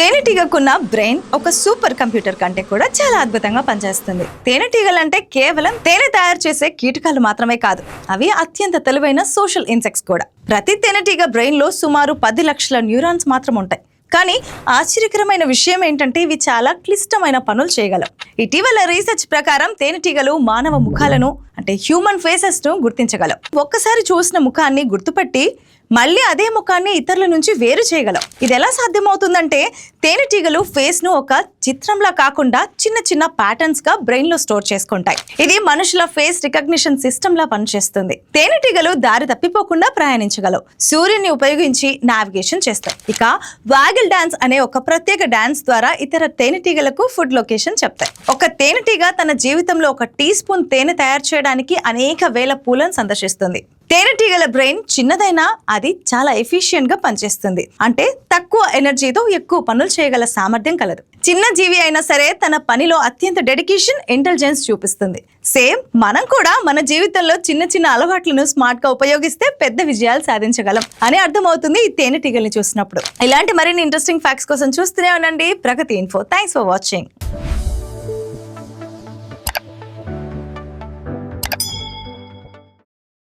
తేనెటీగకున్న brain ఒక super computer కంటే కూడా చాలా అద్భుతంగా పనిచేస్తుంది. తేనెటీగలంటే కేవలం తేనె తయారు చేసే కీటకాలు మాత్రమే కాదు, అవి అత్యంత తెలివైన సోషల్ ఇన్సెక్ట్స్ కూడా. ప్రతి తేనెటీగ బ్రెయిన్ లో సుమారు 10 లక్షల న్యూరాన్స్ మాత్రం ఉంటాయి. కానీ ఆశ్చర్యకరమైన విషయం ఏంటంటే ఇవి చాలా క్లిష్టమైన పనులు చేయగలవు. ఇటీవల రీసెర్చ్ ప్రకారం తేనెటీగలు మానవ ముఖాలను అంటే హ్యూమన్ ఫేసెస్ ను గుర్తించగలవు. ఒక్కసారి చూసిన ముఖాన్ని గుర్తుపట్టి మళ్ళీ అదే ముఖాన్ని ఇతరుల నుంచి వేరు చేయగలవు. ఇది ఎలా సాధ్యమవుతుందంటే తేనెటీగలు ఫేస్ ను ఒక చిత్రంలా కాకుండా చిన్న చిన్న ప్యాటర్న్స్ గా బ్రెయిన్ లో స్టోర్ చేసుకుంటాయి. ఇది మనుషుల ఫేస్ రికగ్నిషన్ సిస్టమ్ లా పనిచేస్తుంది. తేనెటీగలు దారి తప్పిపోకుండా ప్రయాణించగలవు, సూర్యుని ఉపయోగించి నావిగేషన్ చేస్తాయి. ఇక వాగిల్ డాన్స్ అనే ఒక ప్రత్యేక డాన్స్ ద్వారా ఇతర తేనెటీగలకు ఫుడ్ లొకేషన్ చెప్తాయి. ఒక తేనెటీగ తన జీవితంలో 1 టీ స్పూన్ తేనె తయారు చేయడానికి అనేక వేల పూలను సందర్శిస్తుంది. తేనెటీగల బ్రెయిన్ చిన్నదైనా అది చాలా ఎఫిషియెంట్ గా పనిచేస్తుంది. అంటే తక్కువ ఎనర్జీతో ఎక్కువ పనులు చేయగల సామర్థ్యం కలదు. చిన్న జీవి అయినా సరే తన పనిలో అత్యంత డెడికేషన్, ఇంటెలిజెన్స్ చూపిస్తుంది. సేమ్ మనం కూడా మన జీవితంలో చిన్న చిన్న అలవాట్లను స్మార్ట్ గా ఉపయోగిస్తే పెద్ద విజయాలు సాధించగలం అని అర్థమవుతుంది ఈ తేనెటీగల్ని చూసినప్పుడు. ఇలాంటి మరిన్ని ఇంట్రెస్టింగ్ ఫ్యాక్ట్స్ కోసం చూస్తూనే ఉండండి ప్రగతి ఇన్ఫో. Thanks for watching.